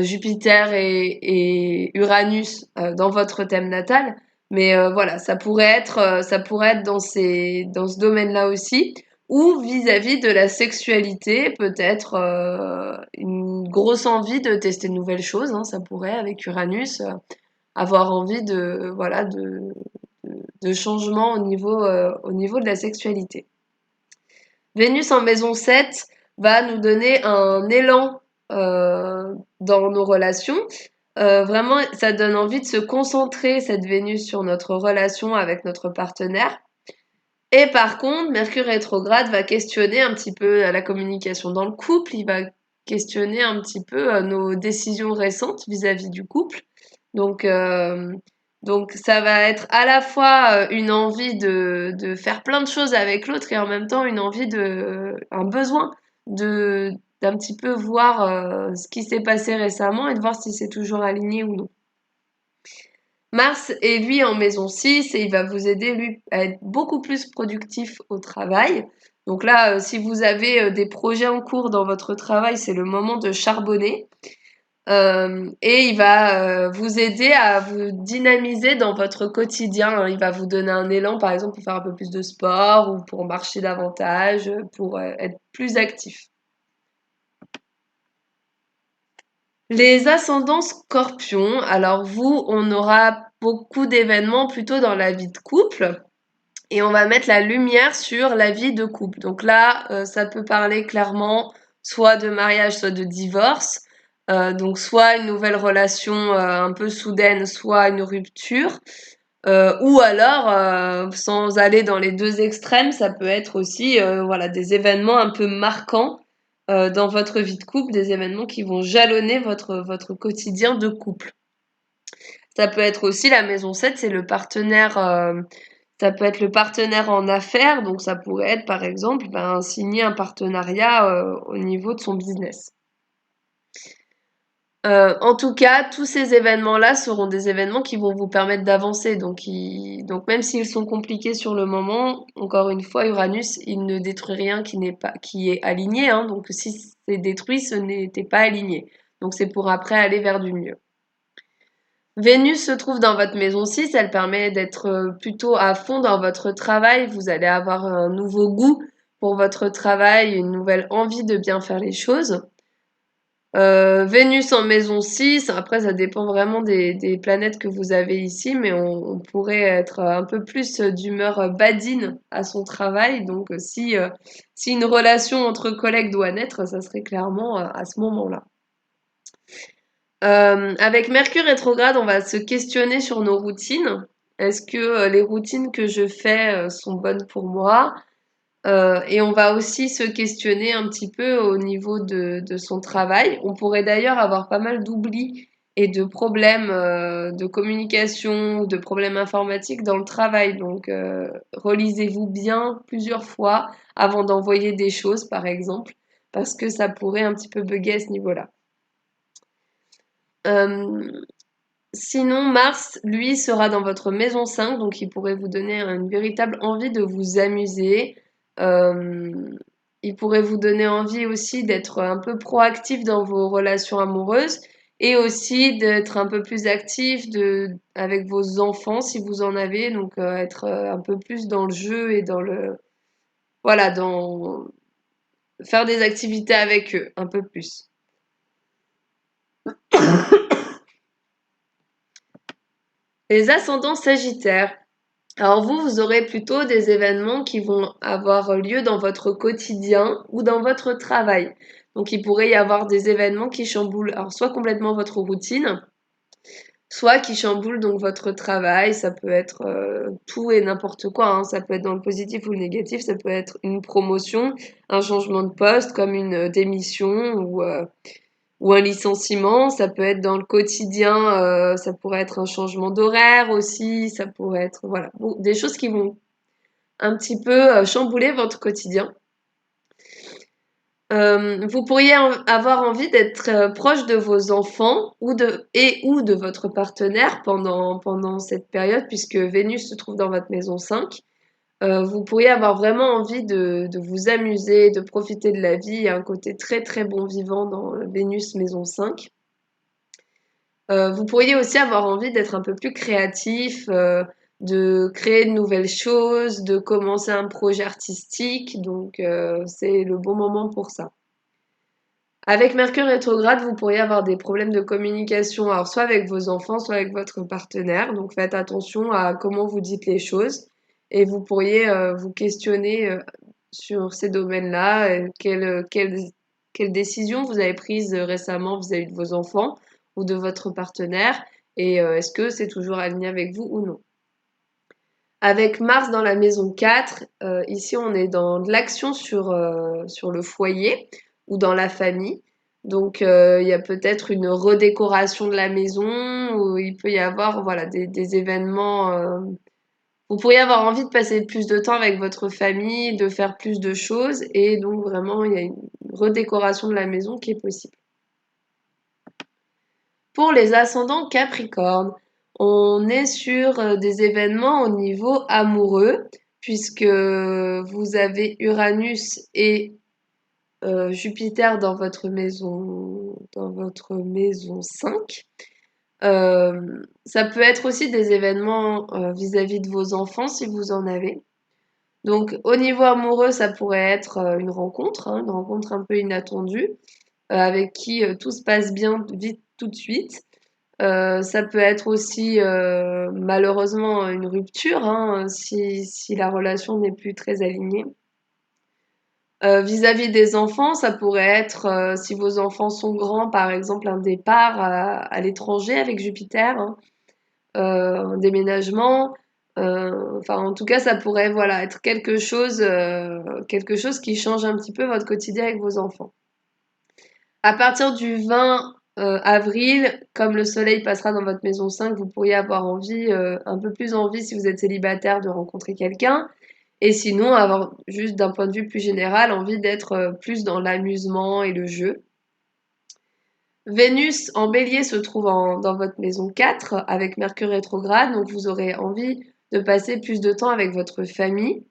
Jupiter et Uranus dans votre thème natal. Mais voilà, ça pourrait être dans ce domaine-là aussi. Ou vis-à-vis de la sexualité, peut-être une grosse envie de tester de nouvelles choses, hein, ça pourrait, avec Uranus, avoir envie de changement au niveau de la sexualité. Vénus en maison 7 va nous donner un élan dans nos relations. Vraiment, ça donne envie de se concentrer, cette Vénus, sur notre relation avec notre partenaire. Et par contre, Mercure rétrograde va questionner un petit peu la communication dans le couple, il va questionner un petit peu nos décisions récentes vis-à-vis du couple. Donc, euh, donc ça va être à la fois une envie de faire plein de choses avec l'autre et en même temps un besoin de d'un petit peu voir ce qui s'est passé récemment et de voir si c'est toujours aligné ou non. Mars est lui en maison 6 et il va vous aider lui à être beaucoup plus productif au travail. Donc là, si vous avez des projets en cours dans votre travail, c'est le moment de charbonner. Et il va vous aider à vous dynamiser dans votre quotidien, hein. Il va vous donner un élan, par exemple, pour faire un peu plus de sport ou pour marcher davantage, pour être plus actif. Les ascendants scorpions, alors vous, on aura beaucoup d'événements plutôt dans la vie de couple et on va mettre la lumière sur la vie de couple. Donc là, ça peut parler clairement soit de mariage, soit de divorce. Donc soit une nouvelle relation un peu soudaine, soit une rupture. Ou alors, sans aller dans les deux extrêmes, ça peut être aussi voilà, des événements un peu marquants dans votre vie de couple, des événements qui vont jalonner votre quotidien de couple. Ça peut être aussi la maison 7, c'est le partenaire, ça peut être le partenaire en affaires, donc ça pourrait être par exemple signer un partenariat au niveau de son business. En tout cas, tous ces événements-là seront des événements qui vont vous permettre d'avancer. Donc même s'ils sont compliqués sur le moment, encore une fois, Uranus, il ne détruit rien qui est aligné, hein. Donc si c'est détruit, ce n'était pas aligné. Donc c'est pour après aller vers du mieux. Vénus se trouve dans votre maison 6, elle permet d'être plutôt à fond dans votre travail. Vous allez avoir un nouveau goût pour votre travail, une nouvelle envie de bien faire les choses. Vénus en maison 6, après ça dépend vraiment des planètes que vous avez ici, mais on pourrait être un peu plus d'humeur badine à son travail. Donc si une relation entre collègues doit naître, ça serait clairement à ce moment-là. Avec Mercure rétrograde, on va se questionner sur nos routines. Est-ce que les routines que je fais sont bonnes pour moi? Et on va aussi se questionner un petit peu au niveau de son travail. On pourrait d'ailleurs avoir pas mal d'oublis et de problèmes de communication ou de problèmes informatiques dans le travail. Donc, relisez-vous bien plusieurs fois avant d'envoyer des choses, par exemple, parce que ça pourrait un petit peu bugger à ce niveau-là. Euh, Sinon, Mars, lui, sera dans votre maison 5, donc il pourrait vous donner une véritable envie de vous amuser. Euh, il pourrait vous donner envie aussi d'être un peu proactif dans vos relations amoureuses et aussi d'être un peu plus actif avec vos enfants si vous en avez, donc être un peu plus dans le jeu et voilà, dans faire des activités avec eux un peu plus. Les ascendants sagittaires. Alors vous aurez plutôt des événements qui vont avoir lieu dans votre quotidien ou dans votre travail. Donc il pourrait y avoir des événements qui chamboulent alors soit complètement votre routine, soit qui chamboulent donc votre travail. Ça peut être tout et n'importe quoi, hein. Ça peut être dans le positif ou le négatif. Ça peut être une promotion, un changement de poste comme une démission ou un licenciement. Ça peut être dans le quotidien, ça pourrait être un changement d'horaire aussi. Ça pourrait être voilà des choses qui vont un petit peu chambouler votre quotidien. Vous pourriez avoir envie d'être proche de vos enfants ou de votre partenaire pendant cette période, puisque Vénus se trouve dans votre maison 5. Vous pourriez avoir vraiment envie de vous amuser, de profiter de la vie. Il y a un côté très très bon vivant dans Vénus maison 5. Vous pourriez aussi avoir envie d'être un peu plus créatif, de créer de nouvelles choses, de commencer un projet artistique. Donc c'est le bon moment pour ça. Avec Mercure rétrograde, vous pourriez avoir des problèmes de communication, alors soit avec vos enfants, soit avec votre partenaire. Donc faites attention à comment vous dites les choses et vous pourriez vous questionner sur ces domaines-là. Quelles décisions vous avez prises récemment vis-à-vis de vos enfants ou de votre partenaire et est-ce que c'est toujours aligné avec vous ou non. Avec Mars dans la maison 4, ici on est dans de l'action sur le foyer ou dans la famille. Donc il y a peut-être une redécoration de la maison ou il peut y avoir voilà, des événements. Vous pourriez avoir envie de passer plus de temps avec votre famille, de faire plus de choses et donc vraiment il y a une redécoration de la maison qui est possible. Pour les ascendants Capricorne, on est sur des événements au niveau amoureux, puisque vous avez Uranus et Jupiter dans votre maison 5. Ça peut être aussi des événements vis-à-vis de vos enfants si vous en avez. Donc au niveau amoureux, ça pourrait être une rencontre, hein, une rencontre un peu inattendue, avec qui tout se passe bien vite tout de suite. Ça peut être aussi malheureusement une rupture hein, si la relation n'est plus très alignée. Vis-à-vis des enfants, ça pourrait être, si vos enfants sont grands, par exemple, un départ à l'étranger avec Jupiter, hein, un déménagement. Enfin, en tout cas, ça pourrait voilà, être quelque chose qui change un petit peu votre quotidien avec vos enfants. À partir du 20 avril, comme le soleil passera dans votre maison 5, vous pourriez avoir envie, un peu plus envie si vous êtes célibataire de rencontrer quelqu'un. Et sinon, avoir juste d'un point de vue plus général, envie d'être plus dans l'amusement et le jeu. Vénus en bélier se trouve dans votre maison 4 avec Mercure rétrograde, donc vous aurez envie de passer plus de temps avec votre famille.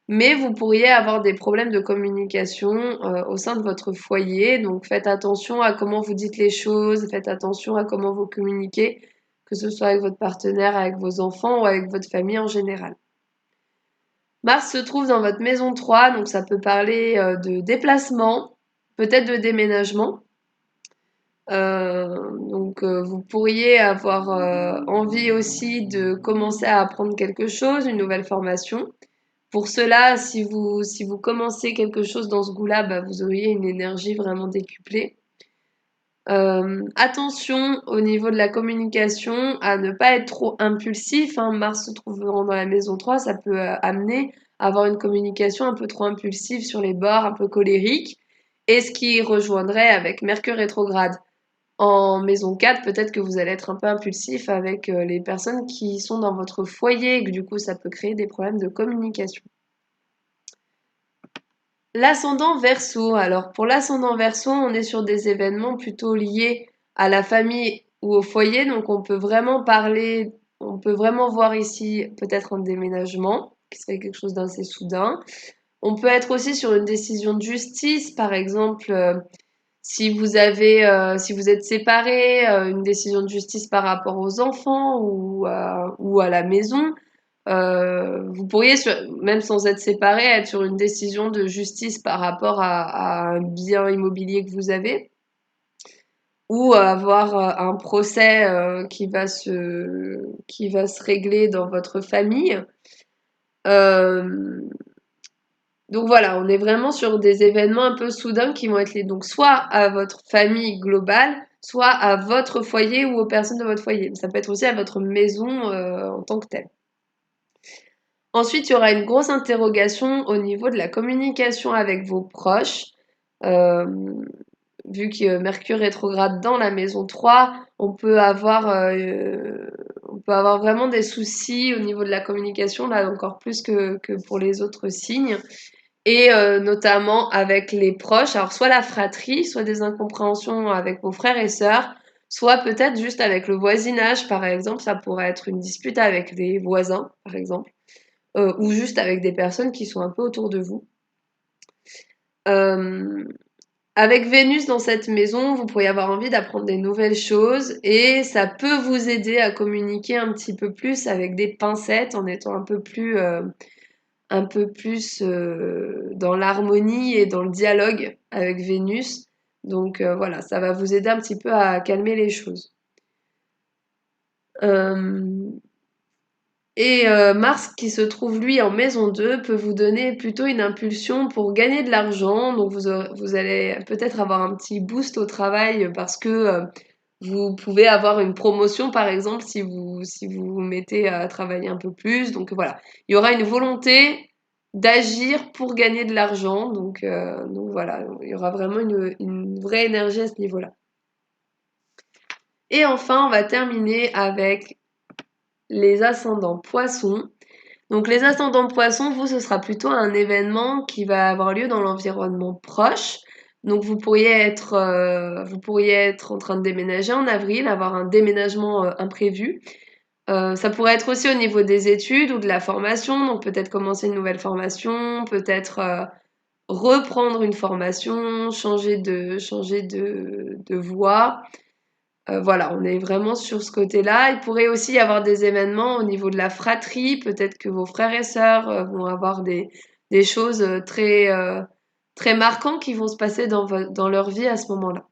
Mais vous pourriez avoir des problèmes de communication au sein de votre foyer. Donc faites attention à comment vous dites les choses, faites attention à comment vous communiquez, que ce soit avec votre partenaire, avec vos enfants ou avec votre famille en général. Mars se trouve dans votre maison 3, donc ça peut parler de déplacement, peut-être de déménagement. Vous pourriez avoir envie aussi de commencer à apprendre quelque chose, une nouvelle formation. Pour cela, si vous commencez quelque chose dans ce goût-là, bah, vous auriez une énergie vraiment décuplée. Attention au niveau de la communication à ne pas être trop impulsif, hein. Mars se trouvant dans la maison 3, ça peut amener à avoir une communication un peu trop impulsive sur les bords, un peu colérique, et ce qui rejoindrait avec Mercure rétrograde. En maison 4, peut-être que vous allez être un peu impulsif avec les personnes qui sont dans votre foyer, et que du coup ça peut créer des problèmes de communication. L'ascendant Verseau. Alors pour l'ascendant Verseau, on est sur des événements plutôt liés à la famille ou au foyer, donc on peut vraiment voir ici peut-être un déménagement, qui serait quelque chose d'assez soudain. On peut être aussi sur une décision de justice, par exemple, si vous êtes séparés, une décision de justice par rapport aux enfants ou à la maison. Vous pourriez, même sans être séparés, être sur une décision de justice par rapport à un bien immobilier que vous avez, ou avoir un procès qui va se régler dans votre famille. Euh, Donc voilà, on est vraiment sur des événements un peu soudains qui vont être liés donc soit à votre famille globale, soit à votre foyer ou aux personnes de votre foyer. Ça peut être aussi à votre maison en tant que telle. Ensuite, il y aura une grosse interrogation au niveau de la communication avec vos proches. Euh, Vu que Mercure rétrograde dans la maison 3, on peut avoir vraiment des soucis au niveau de la communication, là encore plus que pour les autres signes. Et notamment avec les proches, alors soit la fratrie, soit des incompréhensions avec vos frères et sœurs, soit peut-être juste avec le voisinage, par exemple, ça pourrait être une dispute avec les voisins, par exemple, ou juste avec des personnes qui sont un peu autour de vous. Euh, Avec Vénus dans cette maison, vous pourriez avoir envie d'apprendre des nouvelles choses et ça peut vous aider à communiquer un petit peu plus avec des pincettes en étant un peu plus dans l'harmonie et dans le dialogue avec Vénus. Donc voilà, ça va vous aider un petit peu à calmer les choses. Euh, Mars, qui se trouve lui en maison 2, peut vous donner plutôt une impulsion pour gagner de l'argent. Donc vous allez peut-être avoir un petit boost au travail parce que vous pouvez avoir une promotion, par exemple, si vous vous mettez à travailler un peu plus. Donc voilà, il y aura une volonté d'agir pour gagner de l'argent. Donc voilà, il y aura vraiment une vraie énergie à ce niveau-là. Et enfin, on va terminer avec les ascendants poissons. Donc les ascendants poissons, vous, ce sera plutôt un événement qui va avoir lieu dans l'environnement proche. Donc vous pourriez être en train de déménager en avril, avoir un déménagement imprévu. Ça pourrait être aussi au niveau des études ou de la formation, donc peut-être commencer une nouvelle formation, peut-être reprendre une formation, changer de voie. Voilà, on est vraiment sur ce côté-là. Il pourrait aussi y avoir des événements au niveau de la fratrie. Peut-être que vos frères et sœurs vont avoir des choses très marquantes qui vont se passer dans leur vie à ce moment-là.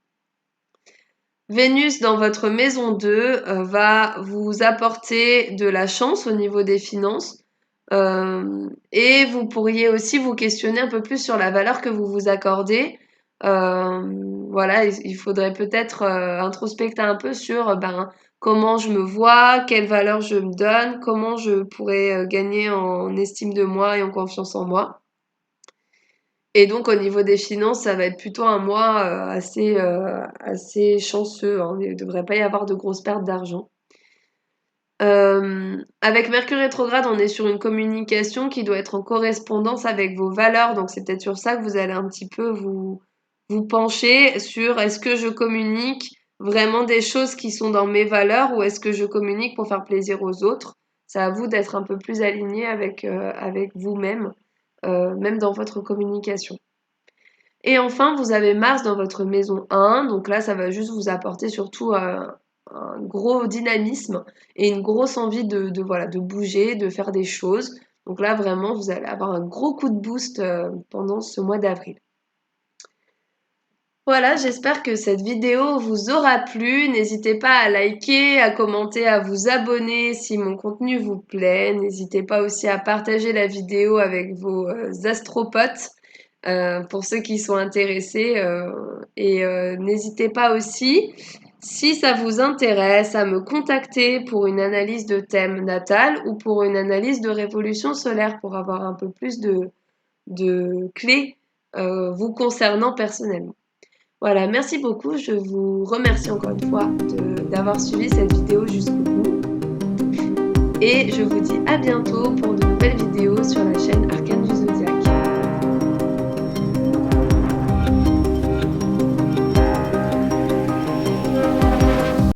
Vénus dans votre maison 2 va vous apporter de la chance au niveau des finances. Et vous pourriez aussi vous questionner un peu plus sur la valeur que vous vous accordez. Voilà, il faudrait peut-être introspecter un peu sur comment je me vois, quelle valeur je me donne, comment je pourrais gagner en estime de moi et en confiance en moi. Et donc au niveau des finances, ça va être plutôt un mois assez chanceux, hein. Il ne devrait pas y avoir de grosses pertes d'argent. Avec Mercure rétrograde, on est sur une communication qui doit être en correspondance avec vos valeurs. Donc c'est peut-être sur ça que vous allez un petit peu vous pencher sur est-ce que je communique vraiment des choses qui sont dans mes valeurs ou est-ce que je communique pour faire plaisir aux autres. C'est à vous d'être un peu plus aligné avec vous-même, même dans votre communication. Et enfin, vous avez Mars dans votre maison 1, donc là, ça va juste vous apporter surtout un gros dynamisme et une grosse envie voilà, de bouger, de faire des choses. Donc là, vraiment, vous allez avoir un gros coup de boost pendant ce mois d'avril. Voilà, j'espère que cette vidéo vous aura plu. N'hésitez pas à liker, à commenter, à vous abonner si mon contenu vous plaît. N'hésitez pas aussi à partager la vidéo avec vos astropotes pour ceux qui sont intéressés. N'hésitez pas aussi, si ça vous intéresse, à me contacter pour une analyse de thème natal ou pour une analyse de révolution solaire pour avoir un peu plus de clés vous concernant personnellement. Voilà, merci beaucoup. Je vous remercie encore une fois d'avoir suivi cette vidéo jusqu'au bout. Et je vous dis à bientôt pour de nouvelles vidéos